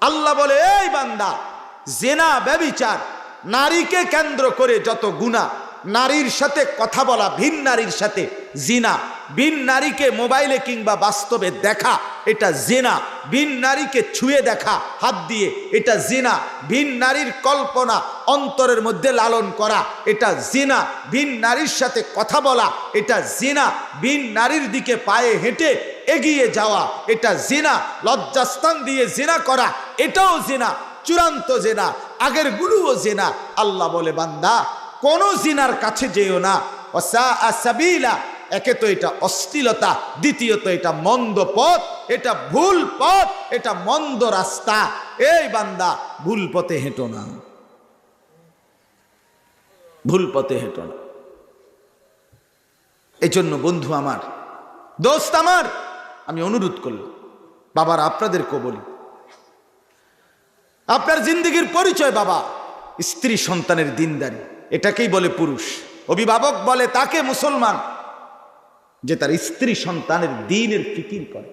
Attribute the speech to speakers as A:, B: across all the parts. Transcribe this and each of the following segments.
A: আল্লাহ বলে, এই বান্দা, জেনা, ব্যভিচার, নারীকে কেন্দ্র করে যত গুনাহ, নারীর সাথে কথা বলা, ভিন নারীর সাথে জিনা, ভিন নারীকে মোবাইলে কিংবা বাস্তবে দেখা, এটা জিনা, ভিন নারীকে ছুঁয়ে দেখা হাত দিয়ে, এটা জিনা, ভিন নারীর কল্পনা অন্তরের মধ্যে লালন করা, এটা জিনা, ভিন নারীর সাথে কথা বলা, এটা জিনা, ভিন নারীর দিকে পায়ে হেঁটে এগিয়ে যাওয়া, এটা জিনা, লজ্জাস্থান দিয়ে জিনা করা, এটাও জিনা, চূড়ান্ত জিনা, আগের গুলোও জিনা। আল্লাহ বলে, বান্দা, কোন জিনার কাছে যেও না। ওয়াসা সাবিলা, একে তো এটা অশ্লীলতা, দ্বিতীয়ত এটা মন্দ পথ, এটা ভুল পথ, এটা মন্দ রাস্তা। এই বান্দা, ভুল পথে হেঁটো না, ভুল পথে হেঁটো না। এই জন্য বন্ধু আমার, দোস্ত আমার, আমি অনুরোধ করলাম, বাবার আপনাদেরকেও বলি, আপনার জিন্দেগির পরিচয় বাবা, স্ত্রী সন্তানের দিনদারি, এটাকেই বলে পুরুষ। অভিভাবক বলে তাকে মুসলমান, যে তার স্ত্রী সন্তানের দ্বীনের ফিকির করে।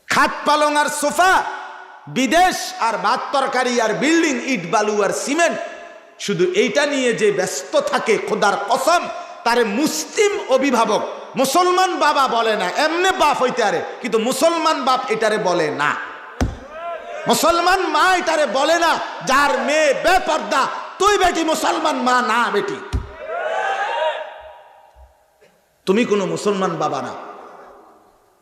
A: খাট পালং আর সোফা, বিদেশ আর ভাত তরকারি আর বিল্ডিং, ইট বালু আর সিমেন্ট, শুধু এইটা নিয়ে যে ব্যস্ত থাকে, খোদার কসম, তারে মুসলিম অভিভাবক, মুসলমান বাবা বলে না। এমনি বাপ হইতে আরে, কিন্তু মুসলমান বাপ এটারে বলে না। মুসলমান মা এটারে বলে না। যার মেয়ে বেপর্দা, তুই বেটি মুসলমান মা না বেটি, তুমি কোনো মুসলমান বাবা না।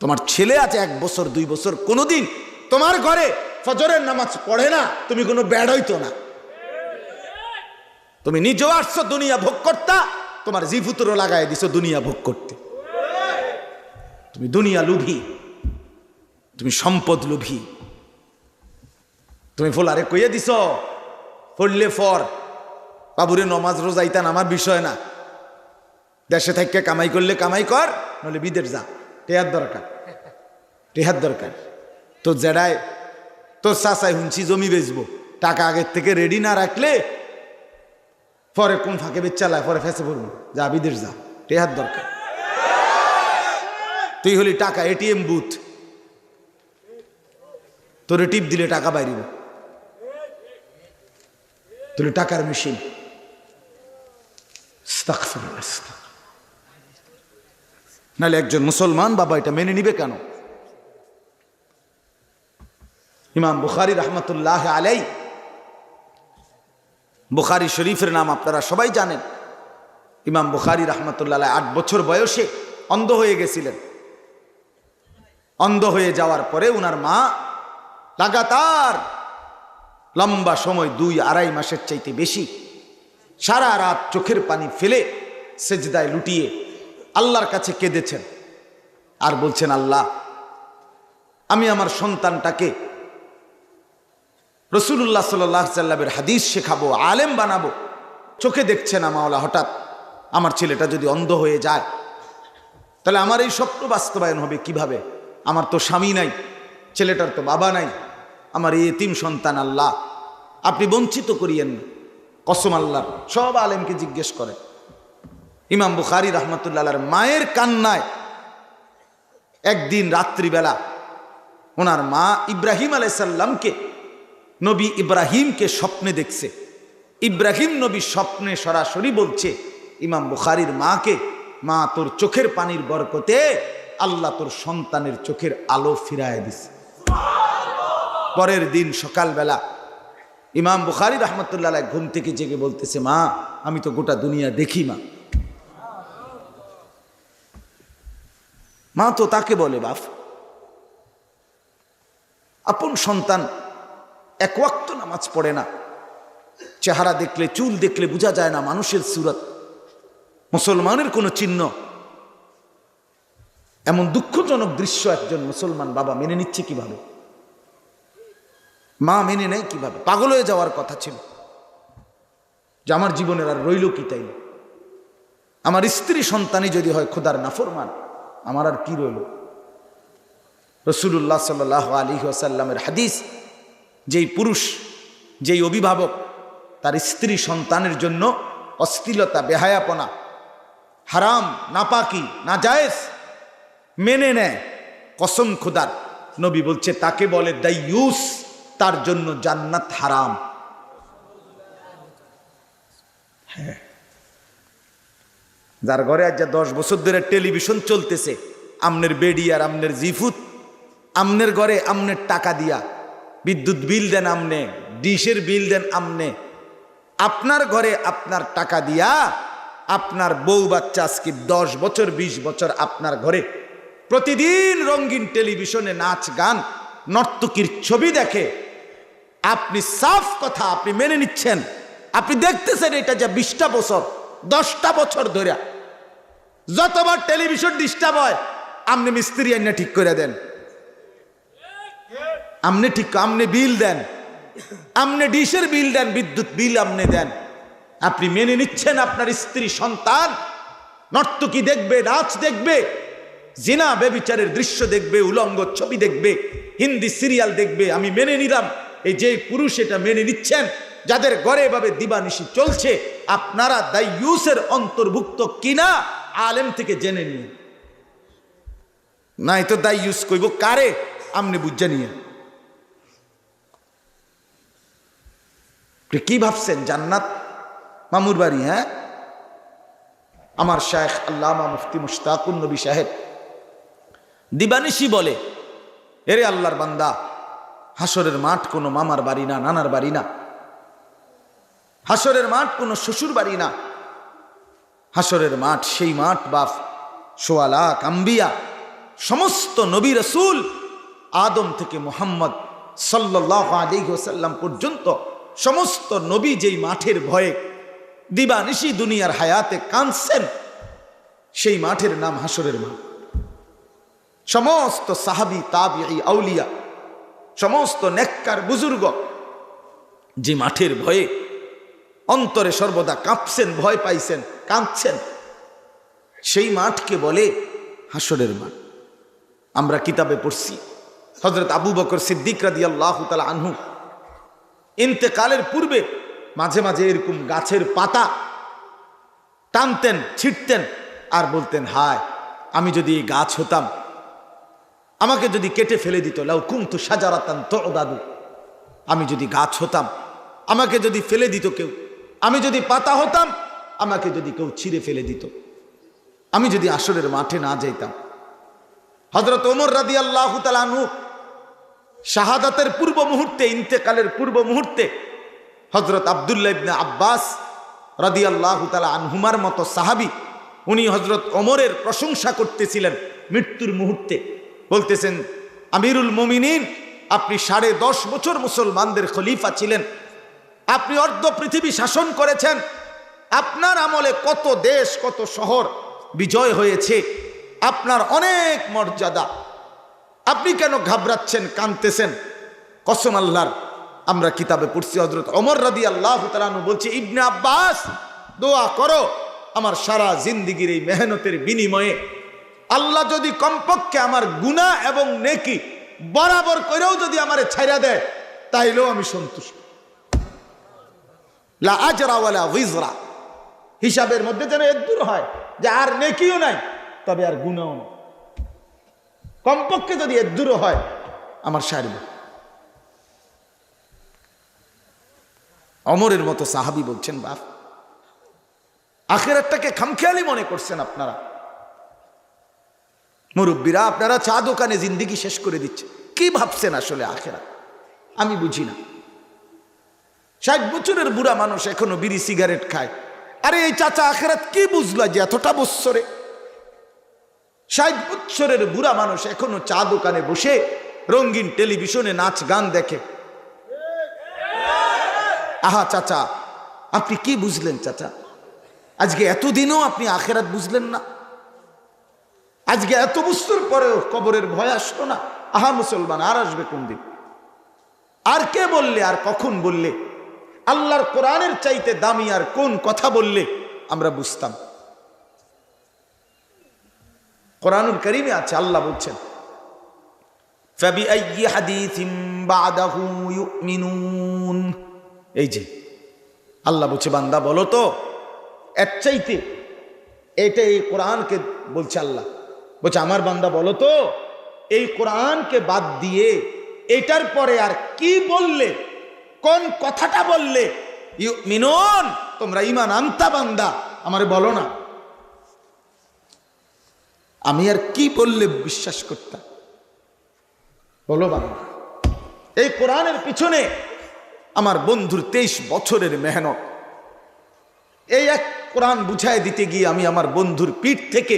A: তোমার ছেলে আছে 1 বছর 2 বছর, কোনোদিন তোমার ঘরে ফজরের নামাজ পড়ে না, তুমি কোনো ব্যাড হইতো না। তুমি নিজেও আসছো দুনিয়া ভোগ করতা, তোমার জিফুতুরও লাগাই দিছো দুনিয়া ভোগ করতে। তুমি দুনিয়া লোভী, তুমি সম্পদ লোভী। তুমি ফোলারে কইয়া দিছ, পড়লে ফর, বাবুরে নমাজ রোজাইতান আমার বিষয় না, দেশে থেকে কামাই করলে কামাই কর, নইলে বিদেশ যা, টেহার দরকার, টেহার দরকার। তো জেডায় তোর চাচাই হুঁচি জমি বেচবো, টাকা আগের থেকে রেডি না রাখলে পরে কোন ফাঁকে বেচালায়, পরে ফেসে পড়বো, যা বিদেশ যা, টেহার দরকার। তুই হলি টাকা এটিএম বুথ, তোরে টিপ দিলে টাকা বাইরিব, তুই টাকার মেশিন। নাহলে একজন মুসলমান বাবা এটা মেনে নিবে কেন? ইমাম বুখারী রহমতুল্লাহ আলাই, বুখারী শরীফের নাম আপনারা সবাই জানেন। ইমাম বুখারী রহমতুল্লাহ আলাই 8 বছর বয়সে অন্ধ হয়ে গেছিলেন। অন্ধ হয়ে যাওয়ার পরে উনার মা লাগাতার লম্বা সময়, 2-2.5 মাসের চাইতে বেশি, সারা রাত চোখের পানি ফেলে সেজদায় লুটিয়ে আল্লাহর কাছে কেঁদেছেন আর বলছেন, আল্লাহ, আমি আমার সন্তানটাকে রাসূলুল্লাহ সাল্লাল্লাহু আলাইহি সাল্লামের হাদিস শেখাবো, আলেম বানাবো, চোখে দেখছে না মাওলা। হঠাৎ আমার ছেলেটা যদি অন্ধ হয়ে যায়, তাহলে আমার এই স্বপ্ন বাস্তবায়ন হবে কিভাবে? আমার তো স্বামী নাই, ছেলেটার তো বাবা নাই, আমার এই এতিম সন্তান, আল্লাহ আপনি বঞ্চিত করিয়েন না। কসম আল্লাহর, সব আলেমকে জিজ্ঞেস করে। ইমাম বুখারী রহমতুল্লাহ আলাইহির মায়ের কান্নায় একদিন রাত্রিবেলা ওনার মা ইব্রাহিম আলাইহিস সালামকে, নবী ইব্রাহিমকে স্বপ্নে দেখছে। ইব্রাহিম নবী স্বপ্নে সরাসরি বলছে ইমাম বুখারীর মাকে, মা, তোর চোখের পানির বরকতে আল্লাহ তোর সন্তানের চোখের আলো ফিরায় দিছে। পরের দিন সকালবেলা ইমাম বুখারী রহমতুল্লাহ আলাইহি ঘুম থেকে জেগে বলতেছে, মা, আমি তো গোটা দুনিয়া দেখি মা। মা তো তাকে বলে, বাপ, আপন সন্তান 1 ওয়াক্ত নামাজ পড়ে না, চেহারা দেখলে, চুল দেখলে বোঝা যায় না মানুষের সুরত, মুসলমানের কোনো চিহ্ন। এমন দুঃখজনক দৃশ্য একজন মুসলমান বাবা মেনে নিচ্ছে কিভাবে? মা মেনে নেয় কিভাবে? পাগল হয়ে যাওয়ার কথা ছিল যে আমার জীবনের আর রইল কি তাই? আমার স্ত্রী সন্তানই যদি হয় খোদার নাফরমান, আমার আর কি রইল? রাসূলুল্লাহ সাল্লাল্লাহু আলাইহি ওয়াসাল্লামের হাদিস, যেই পুরুষ, যেই অভিভাবক তার স্ত্রী সন্তানের জন্য অশ্লীলতা, বেহায়াপনা, হারাম, নাপাকি, নাজায়েজ মেনে নেয়, কসম খোদার, নবী বলছে তাকে বলে দাইয়ুস, তার জন্য জান্নাত হারাম। হ্যাঁ, যার ঘরে আজ 10 বছর ধরে টেলিভিশন চলতেছে, আমনের বেডি আর আমনের জিফুত, আমনের ঘরে আমনের টাকা দিয়া বিদ্যুৎ বিল দেন আমনে, ডিশের বিল দেন আমনে, আপনার ঘরে আপনার টাকা দিয়া আপনার বউ বাচ্চা আজকে 10 বছর 20 বছর আপনার ঘরে প্রতিদিন রঙিন টেলিভিশনে নাচ গান নর্তকীর ছবি দেখে। আপনি সাফ কথা আপনি মেনে নিচ্ছেন, আপনি দেখতেছেন এটা যে 20টা বছর 10টা বছর ধরে যতবার টেলিভিশন ডিস্টার্ব হয় আপনি মিস্ত্রি আইনা ঠিক করে দেন, আপনি ঠিক আপনি বিল দেন, আপনি ডিশের বিল দেন, বিদ্যুৎ বিল আপনি দেন। আপনি মেনে নিচ্ছেন আপনার স্ত্রী সন্তান নর্তকী দেখবে, নাচ দেখবে, জিনা ব্যভিচারের দৃশ্য দেখবে, উলঙ্গ ছবি দেখবে, হিন্দি সিরিয়াল দেখবে। আমি মেনে নিলাম, এই যে পুরুষ এটা মেনে নিচ্ছেন, যাদের ঘরে এভাবে দিবানিশি চলছে, আপনারা দাইয়ুসের অন্তর্ভুক্ত কিনা আলেম থেকে জেনে নিন, নাই তো দাইয়ুস কইব কারে আমনে বুঝে নিয়ে। কি ভাবছেন জান্নাত মামুর বাড়ি? হ্যাঁ, আমার শায়েখ আল্লামা মুফতি মুশতাকুন নবী সাহেব দিবানিশি বলে, এরে আল্লাহর বান্দা, হাসরের মাঠ কোনো মামার বাড়ি না, নানার বাড়ি না, হাসরের মাঠ কোনো শ্বশুর বাড়ি না, হাসরের মাঠ সেই মাঠ বাপ সোয়া লাখ আম্বিয়া, সমস্ত নবী রাসূল আদম থেকে মুহাম্মদ সাল্লাল্লাহু আলাইহি ওয়াসাল্লাম পর্যন্ত সমস্ত নবী যেই মাঠের ভয়ে দিবানিশি দুনিয়ার হায়াতে কাঁদছেন, সেই মাঠের নাম হাসরের মাঠ। সমস্ত সাহাবী তাবিঈ আউলিয়া, সমস্ত নেককার বুজুর্গ যে মাঠের ভয়ে অন্তরে সর্বদা কাঁপছেন, ভয় পাইছেন, কাঁদছেন, সেই মাঠকে বলে হাসরের মাঠ। আমরা কিতাবে পড়ছি হযরত আবু বকর সিদ্দিক রাদিয়াল্লাহু তাআলা আনহু ইন্তেকালের পূর্বে মাঝে মাঝে এরকম গাছের পাতা টানতেন, ছিটতেন আর বলতেন, হায় আমি যদি এই গাছ হতাম, আমাকে যদি কেটে ফেলে দিত, লাউ কুনতু শাজারাতান তু'দাদু, আমি যদি গাছ হতাম, আমাকে যদি ফেলে দিত কেউ, আমি যদি পাতা হতাম, আমাকে যদি কেউ ছিঁড়ে ফেলে দিত, আমি যদি আসরের মাঠে না যাইতাম। হযরত ওমর রাদিয়াল্লাহু তাআলা আনহু শাহাদাতের পূর্ব মুহূর্তে, ইন্তেকালের পূর্ব মুহূর্তে হযরত আব্দুল্লাহ ইবনে আব্বাস রাদিয়াল্লাহু তাআলা আনহুমার মতো সাহাবী, উনি হযরত ওমরের প্রশংসা করতেছিলেন মৃত্যুর মুহূর্তে, বলতেছেন, আমিরুল মুমিনিন, আপনি 10.5 বছর মুসলমানদের খলিফা ছিলেন, আপনি অর্ধ পৃথিবী শাসন করেছেন, আপনার আমলে কত দেশ কত শহর বিজয় হয়েছে, আপনার অনেক মর্যাদা, আপনি কেন ঘাবড়াচ্ছেন, কাঁদতেছেন? কসম আল্লাহর, আমরা কিতাবে পড়ছি হযরত ওমর রাদিয়াল্লাহু তাআলা আনহু বলছে, ইবনে আব্বাস দোয়া করো আমার সারা জিন্দেগীর এই মেহনতের বিনিময়ে আল্লাহ যদি কমপক্ষে আমার গুনাহ এবং নেকি বরাবর করেও যদি আমারে ছাইরা দেয়, তাইলেও আমি সন্তুষ্ট। লা আজরা ওয়ালা গিজরা, হিসাবের মধ্যে যেন এত দূর হয় যে আর নেকিও নাই, তবে আর গুনাহও নাই, কমপক্ষে যদি এত দূর হয় আমার সারবে। ওমরের মতো সাহাবী বলছেন, বাপ আখিরাতটাকে খামখেয়ালি মনে করছেন আপনারা মুরব্বীরা, আপনারা চা দোকানে জিন্দেগি শেষ করে দিচ্ছে, কি ভাবছেন আসলে আখিরাত? আমি বুঝি না। 60 বছরের বুড়া মানুষ এখনো বিড়ি সিগারেট খায়, আরে এই চাচা আখিরাত কি বুঝলা যে এতটা বছরে? 60 বছরের বুড়া মানুষ এখনো চা দোকানে বসে রঙিন টেলিভিশনে নাচ গান দেখে। আহা চাচা, আপনি কি বুঝলেন চাচা? আজকে এতদিনও আপনি আখিরাত বুঝলেন না? আজকে এত বছর পরেও কবরের ভয় আসলো না? আহা মুসলমান, আর আসবে কোন দিন? আর কে বললে, আর কখন বললে আল্লাহর কোরআনের চাইতে দামি আর কোন কথা বললে আমরা বুঝতাম? কোরআনুল কারীমে আছে, আল্লাহ বলছেন, ফাবিআইয়ি হাদিসিন বাদাহু ইউমিনুন। এই যে আল্লাহ বলছে, বান্দা বলো তো এর চাইতে, এটা এই কোরআনকে বলছে আল্লাহ বলছে, আমার বান্দা বলো তো এই কোরআনকে বাদ দিয়ে এটার পরে আর কি বললে, কোন কথাটা বললে ইউমিনুন, তোমরা ঈমান আনতা বান্দা, আমারে বলো না, আমি আর কি বললে বিশ্বাস করতাম, বলো বাবা। এই কোরআনের পিছনে আমার বন্ধুর 23 বছরের মেহনত। এই এক কোরআন বুঝায় দিতে গিয়ে আমি আমার বন্ধুর পিঠ থেকে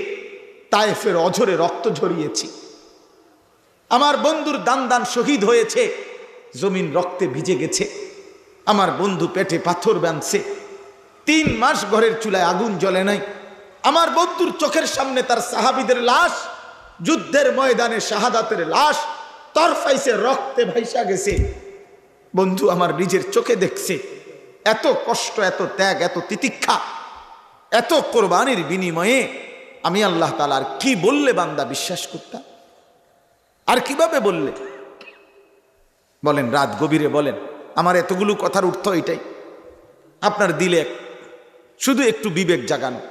A: তায়েফের অঝরে রক্ত ঝরিয়েছি। আমার বন্ধুর দান দান শহীদ হয়েছে, জমিন রক্তে ভিজে গেছে। আমার বন্ধু পেটে পাথর বাঁধছে, 3 মাস ঘরের চুলায় আগুন জ্বলে নাই। আমার বন্ধুর চোখের সামনে তার সাহাবীদের লাশ, যুদ্ধের ময়দানে শাহাদাতের লাশ তরফাইছে, রক্তে ভাইসা গেছে। বন্ধু আমার নিজের চোখে দেখছে। এত কষ্ট, এত ত্যাগ, এত তিতিক্ষা, এত কোরবানির বিনিময়ে আমি আল্লাহ তাআলা আর কি বললে বান্দা বিশ্বাস করতাম? আর কিভাবে বললে বলেন? রাত গভীরে বলেন। আমার এতগুলো কথার অর্থ এটাই, আপনার দিলে শুধু একটু বিবেক জাগানো,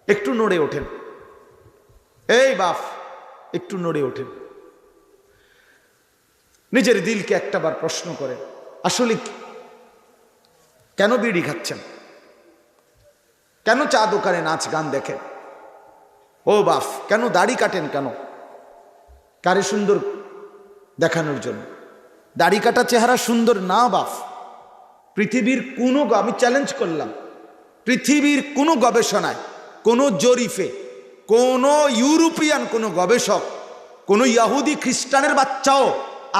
A: একটু নড়ে ওঠেন। এই বাপ, একটু নড়ে ওঠেন, নিজের দিলকে একটাবার প্রশ্ন করেন, আসলে কেন বিড়ি খাচ্ছেন? কেন চা দোকানে নাচ গান দেখেন? ও বাপ, কেন দাড়ি কাটেন? কেন? কারে সুন্দর দেখানোর জন্য? দাড়ি কাটা চেহারা সুন্দর না বাপ। পৃথিবীর কোনো, আমি চ্যালেঞ্জ করলাম, পৃথিবীর কোনো গবেষণায়, কোনো জরিফে, কোনো ইউরোপিয়ান কোনো গবেষক, কোনো ইহুদি খ্রিস্টানের বাচ্চাও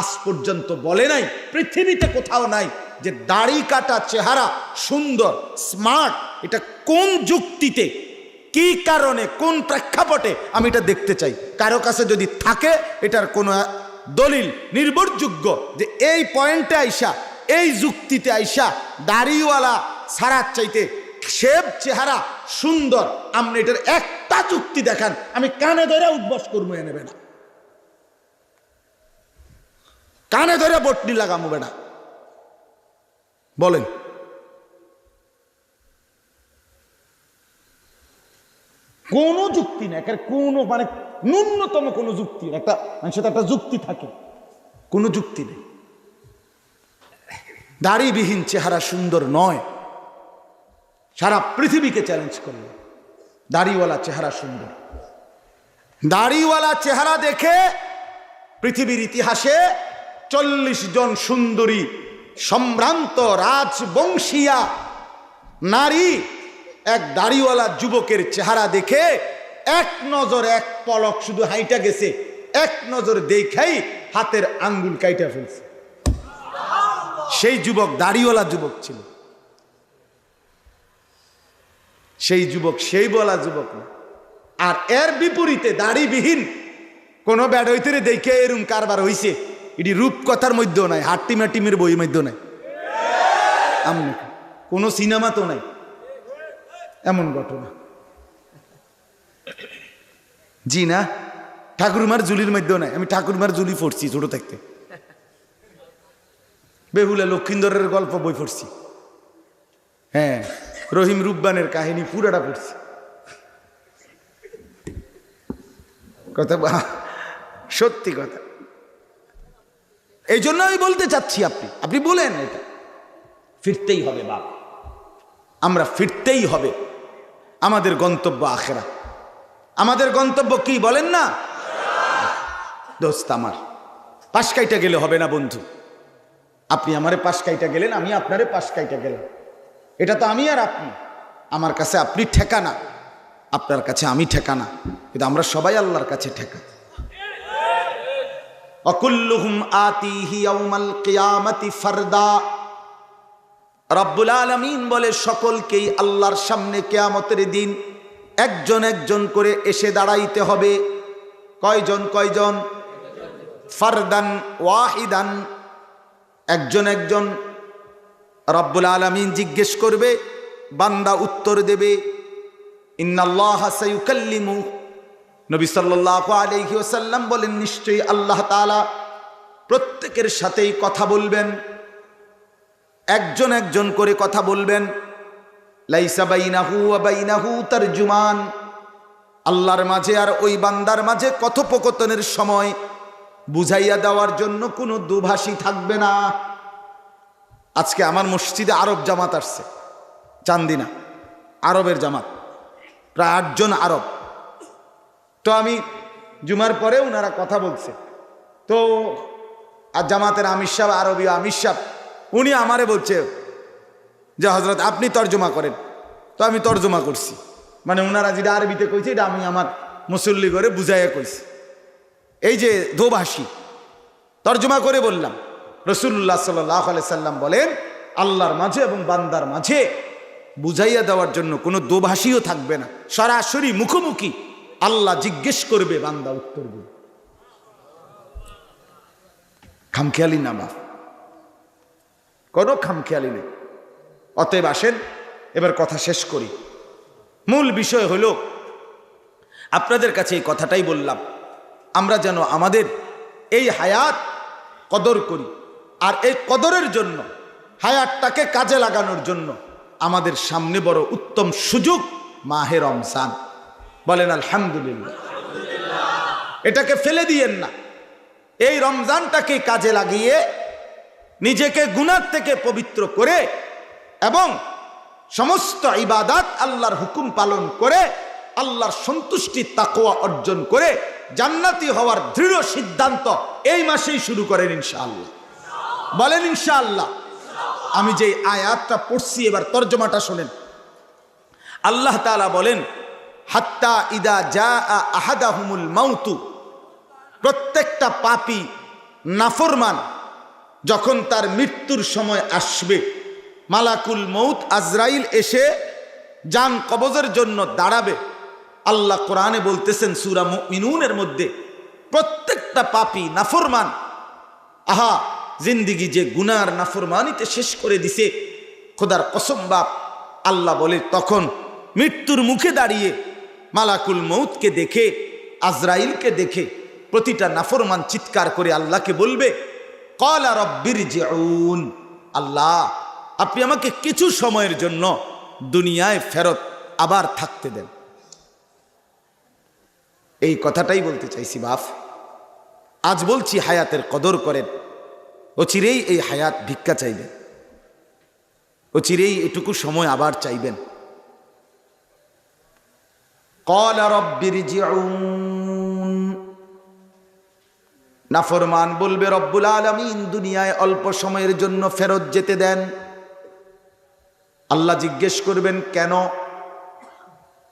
A: আজ পর্যন্ত বলে নাই, পৃথিবীতে কোথাও নাই যে দাড়ি কাটা চেহারা সুন্দর, স্মার্ট। এটা কোন যুক্তিতে, কি কারণে, কোন প্রেক্ষাপটে আমি এটা দেখতে চাই। কারো কাছে যদি থাকে এটার কোনো দলিল নির্ভরযোগ্য যে এই পয়েন্টে আইসা, এই যুক্তিতে আইসা দাড়িওয়ালা সারার চাইতে শেভ চেহারা সুন্দর, আপনি এটার একটা যুক্তি দেখান, আমি কানে ধরে উদ্বাস করবো, নেবে না, কানে ধরে বটনি লাগামবে না। বলেন, কোনো যুক্তি না, কোনো মানে ন্যূনতম কোনো যুক্তি, একটা মানুষের একটা যুক্তি থাকে, কোনো যুক্তি নেই। দাড়িবিহীন চেহারা সুন্দর নয়, সারা পৃথিবীকে চ্যালেঞ্জ করলো দাড়িওয়ালা চেহারা সুন্দর। দাড়িওয়ালা চেহারা দেখে পৃথিবীর ইতিহাসে 40 জন সুন্দরী সম্ভ্রান্ত রাজবংশীয়া নারী এক দাড়িওয়ালা যুবকের চেহারা দেখে এক নজর, এক পলক শুধু হাইটা গেছে, এক নজর দেখাই হাতের আঙ্গুল কাইটা ফেলছে। সেই যুবক দাড়িওয়ালা যুবক ছিল, সেই যুবক সেই বলা যুবক না। আর এর বিপরীতে দাড়িবিহীন কোন বেড়াইতে দেখে এরম কারবার হইছে, এটি রূপকথার মধ্যেও নাই, হাট্টিমা টিমের বইয়ের মধ্যেও নাই, কোন সিনেমা তো নাই এমন ঘটনা। জি না, ঠাকুরমার জুলির মধ্যেও নাই। আমি ঠাকুরমার জুলি পড়ছি ছোট থাকতে, বেহুলা লক্ষিন্দরের গল্প বই পড়ছি, হ্যাঁ, রহিম রুব্বানের কাহিনী পুরাটা পড়ছি। কথা সত্যি কথা। এই জন্য আমি বলতে চাচ্ছি, আপনি বলেন এটা ফিরতেই হবে বাপ, আমরা ফিরতেই হবে। আমাদের গন্তব্য আখিরাত। আমাদের গন্তব্য কি বলেন না দোস্ত? আমার পাশ কাইটা গেলে হবে না বন্ধু। আপনি আমারে পাশ কাইটা গেলেন, আমি আপনারে পাশ কাইটা গেলাম, এটা তো আমি আর আপনি। আমার কাছে আপনি ঠেকানা, আপনার কাছে আমি ঠেকানা, কিন্তু আমরা সবাই আল্লাহর কাছে ঠেকা। অকুল্লুহুম আতিহি ইয়াউমাল কিয়ামাতি ফারদা। রব্বুল আলামিন বলে সকলকেই আল্লাহর সামনে কিয়ামতের দিন একজন একজন করে এসে দাঁড়াইতে হবে। কয়জন কয়জন? ফারদান ওয়াহিদান, একজন একজন। রব্বুল আলামিন জিজ্ঞেস করবে, বান্দা উত্তর দেবে, ইন্নাল্লাহা সায়ুকাল্লিমু। নবী সাল্লাল্লাহু আলাইহি ওয়াসাল্লাম বলেন, নিশ্চয়ই আল্লাহ তাআলা প্রত্যেকের সাথেই কথা বলবেন, একজন একজন করে কথা বলবেন। লাইসা বাইনাহু ওয়া বাইনাহু তারজুমান, আল্লাহর মাঝে আর ওই বান্দার মাঝে কথোপকথনের সময় বুঝাইয়া দেওয়ার জন্য কোনো দুভাষী থাকবে না। আজকে আমার মসজিদে আরব জামাত আসছে, চান্দিনা আরবের জামাত, প্রায় 8 জন আরব। তো আমি জুমার পরে ওনারা কথা বলছে, তো আর জামাতের আমির সাহেব, আরবীয় আমির সাহেব, উনি আমারে বলছে যে হজরত আপনি তর্জমা করেন। তো আমি তর্জমা করছি, মানে ওনারা যেটা আরবিতে কইছে এটা আমি আমার মুসল্লি করে বুঝাইয়া কইছি। এই যে দোভাষী তর্জমা করে বললাম, রাসূলুল্লাহ সাল্লাল্লাহু আলাইহি সাল্লাম বলেন আল্লাহর মাঝে এবং বান্দার মাঝে বুঝাইয়া দেওয়ার জন্য কোনো দোভাষীও থাকবে না, সরাসরি মুখোমুখি আল্লাহ জিজ্ঞেস করবে, বান্দা উত্তর দেবে। খামখেয়ালি না বাপ, কোনো খামখেয়ালি নেই। অতএব আসেন এবার কথা শেষ করি। মূল বিষয় হলো আপনাদের কাছে এই কথাটাই বললাম, আমরা যেন আমাদের এই হায়াত কদর করি। আর এই কদরের জন্য, হায়াতটাকে কাজে লাগানোর জন্য আমাদের সামনে বড় উত্তম সুযোগ মাহে রমজান। বলেন আলহামদুলিল্লাহ। এটাকে ফেলে দিয়েন না। এই রমজানটাকে কাজে লাগিয়ে নিজেকে গুনাহ থেকে পবিত্র করে এবং সমস্ত ইবাদত আল্লাহর হুকুম পালন করে আল্লাহর সন্তুষ্টি তাকওয়া অর্জন করে জান্নাতি হওয়ার দৃঢ় সিদ্ধান্ত এই মাসেই শুরু করেন ইনশাআল্লাহ। বলেন ইনশাআল্লাহ। আমি যে আয়াতটা পড়ছি এবার তরজমাটা শোনেন। আল্লাহ তাআলা বলেন হাত্তা ইদা জাআ আহাদাহুমুল মাউতু, প্রত্যেকটা পাপী নাফরমান যখন তার মৃত্যুর সময় আসবে, মালাকুল মউত আজরাইল এসে জান কবজের জন্য দাঁড়াবে। আল্লাহ কোরআনে বলতেছেন সূরা মুমিনুনের মধ্যে, প্রত্যেকটা পাপী নাফরমান, আহা জিন্দিগি যে গুনার নাফরমানিতে শেষ করে দিছে, খোদার কসম বাপ, আল্লাহ বলে তখন মৃত্যুর মুখে দাঁড়িয়ে মালাকুল মউতকে দেখে, আজরাইলকে দেখে প্রতিটা নাফরমান চিৎকার করে আল্লাহকে বলবে ক্বালা রাব্বিরজিউন, আল্লাহ আপনি আমাকে কিছু সময়ের জন্য দুনিয়ায় ফেরত আবার থাকতে দেন। এই কথাটাই বলতে চাইছি বাপ। আজ বলছি হায়াতের কদর করেন। অচিরেই এই হায়াত ভিক্ষা চাইবেন, অচিরেই এটুকু সময় আবার চাইবেন। ক্বালা রাব্বিরজিউন, নাফরমান বলবে রব্বুল আলামিন দুনিয়ায় অল্প সময়ের জন্য ফেরত যেতে দেন। আল্লাহ জিজ্ঞেস করবেন কেন?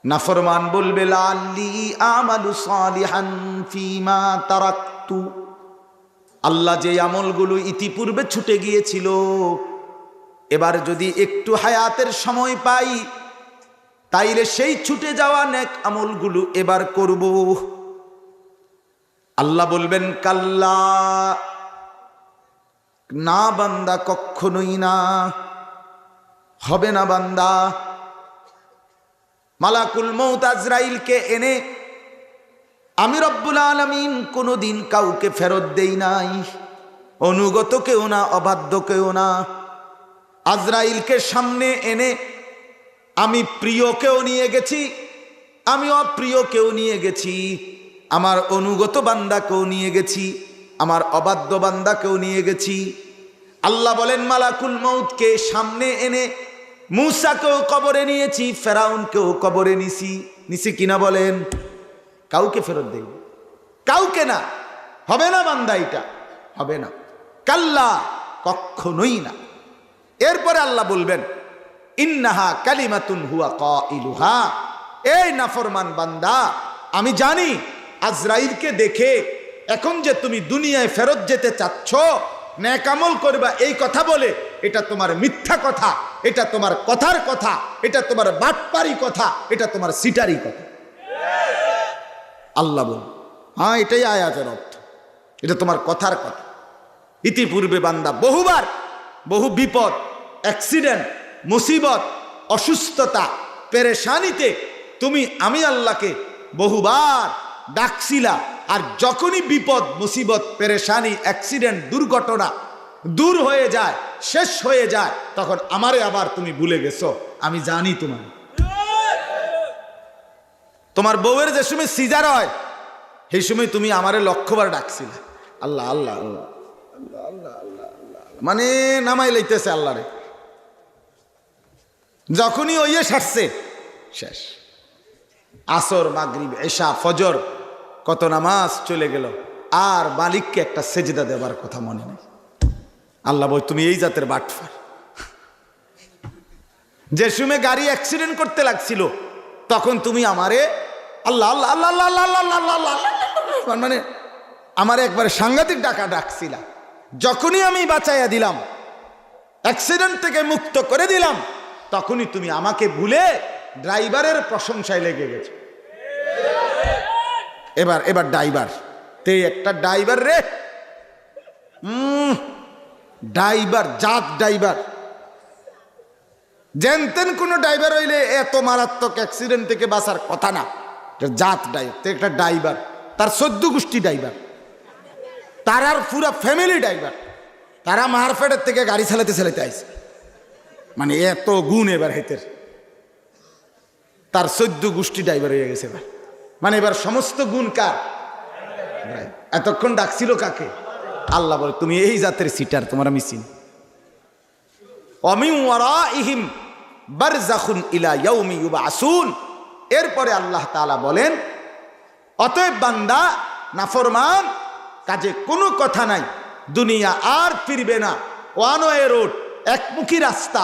A: নাফরমান বলবে লাআল্লি আমালু সালিহান ফীমা তারাকতু, আল্লাহ যে আমলগুলো ইতিপূর্বে ছুটে গিয়েছিল, এবার যদি একটু হায়াতের সময় পাই তাইলে সেই ছুটে যাওয়া নেক আমলগুলো এবার করব। আল্লাহ বলবেন কাল্লা, না বান্দা কখনোই না, হবে না বান্দা। মালাকুল মউত আজরাইলকে এনে আমি রব্বুল আলামিন কোনোদিন কাউকে ফেরত দেই নাই, অনুগত কেউ না, অবাধ্য কেউ না। আজরাইলকে সামনে এনে আমি প্রিয়কেও নিয়ে গেছি, আমি অপ্রিয়কেও নিয়ে গেছি, আমার অনুগত বান্দাকেও নিয়ে গেছি, আমার অবাধ্য বান্দাকেও নিয়ে গেছি। আল্লাহ বলেন মালাকুল মউতকে সামনে এনে মূসাকেও কবরে নিয়েছি, ফেরাউনকেও কবরে নিছি কিনা বলেন? কাউকে ফেরত দেই, কাউকে না। হবে না বান্দা, এটা হবে না, কাল্লা কখনোই না। এরপরে আল্লাহ বলবেন ইন্নাহা কালিমাতুন হুয়া কাইলুহা, এই নাফরমান বান্দা আমি জানি আজরাইলকে দেখে এখন যে তুমি দুনিয়ায় ফেরত যেতে চাচ্ছ, নেক আমল করবা এই কথা বলে, এটা তোমার মিথ্যা কথা, এটা তোমার কথার কথা, এটা তোমার বাটপারি কথা, এটা তোমার সিটারি কথা। আল্লাহ বল, হ্যাঁ এটাই আয়াতের অর্থ, এটা তোমার কথার কথা। ইতিপূর্বে বান্দা বহুবার বহু বিপদ, অ্যাক্সিডেন্ট, মুসিবত, অসুস্থতা, পেরেশানিতে তুমি আমি আল্লাহকে বহুবার ডাকছিলা, আর যখনই বিপদ, মুসিবত, পেরেশানি, অ্যাক্সিডেন্ট, দুর্ঘটনা দূর হয়ে যায়, শেষ হয়ে যায়, তখন আমারে আবার তুমি ভুলে গেছো। আমি জানি তোমার, তোমার বউয়ের যে সময় সিজার হয় সেই সময় তুমি আমারে লক্ষবার ডাকছিলে, আল্লাহ আল্লাহ আল্লাহ আল্লাহ আল্লাহ আল্লাহ আল্লাহ, মানে নামাই লইতেছে আল্লাহরে। যখনই ওইয়ে সারছে শেষ। আসর, মাগরিব, এশা, ফজর, কত নামাজ চলে গেল, আর মালিককে একটা সেজদা দেবার কথা মনে নেই। আল্লাহ বল তুমি এই জাতের বাটফার। যে সময় গাড়ি অ্যাক্সিডেন্ট করতে লাগছিল তখন তুমি আমারে আল্লাহ আল্লাহ আল্লাহ আল্লাহ আল্লাহ আল্লাহ আল্লাহ আল্লাহ, মানে আমারে একবারে সাংঘাতিক ডাকা ডাকছিলা। যখনই আমি বাঁচাইয়া দিলাম, অ্যাক্সিডেন্ট থেকে মুক্ত করে দিলাম, তখনই তুমি আমাকে ভুলে ড্রাইভারের প্রশংসায় লেগে গেছো। এবার ড্রাইভার, তে একটা ড্রাইভার রে, ড্রাইভার, জাত ড্রাইভার। জেনতেন কোন ড্রাইভার হইলে এত মারাত্মক অ্যাক্সিডেন্ট থেকে বাঁচার কথা না। জাত ড্রাইভার, একটা ড্রাইভার, তার 14 গোষ্ঠী ড্রাইভার, তার আর পুরা ফ্যামিলি ড্রাইভার। তারা মারফেটের থেকে গাড়ি চালাতে চালাতে আইছে, মানে এত গুণ এবার হেতের। তার 14 গোষ্ঠী ড্রাইভার হয়ে গেছে এবার, মানে এবার সমস্ত গুণ কার? এতক্ষণ ডাকছিল কাকে? আল্লাহ বলে তুমি এই জাতের সিটার, তোমার আমি চিনি। ওয়ামিন ওয়ারাইহিম বারযাখুন ইলা ইয়াউমি ইউবআসুন। এরপরে আল্লাহ তাআলা বলেন, অতএব বান্দা নাফরমান, কাজে কোনো কথা নাই, দুনিয়া আর ফিরবে না, ওয়ান ওয়ে রোড, একমুখী রাস্তা।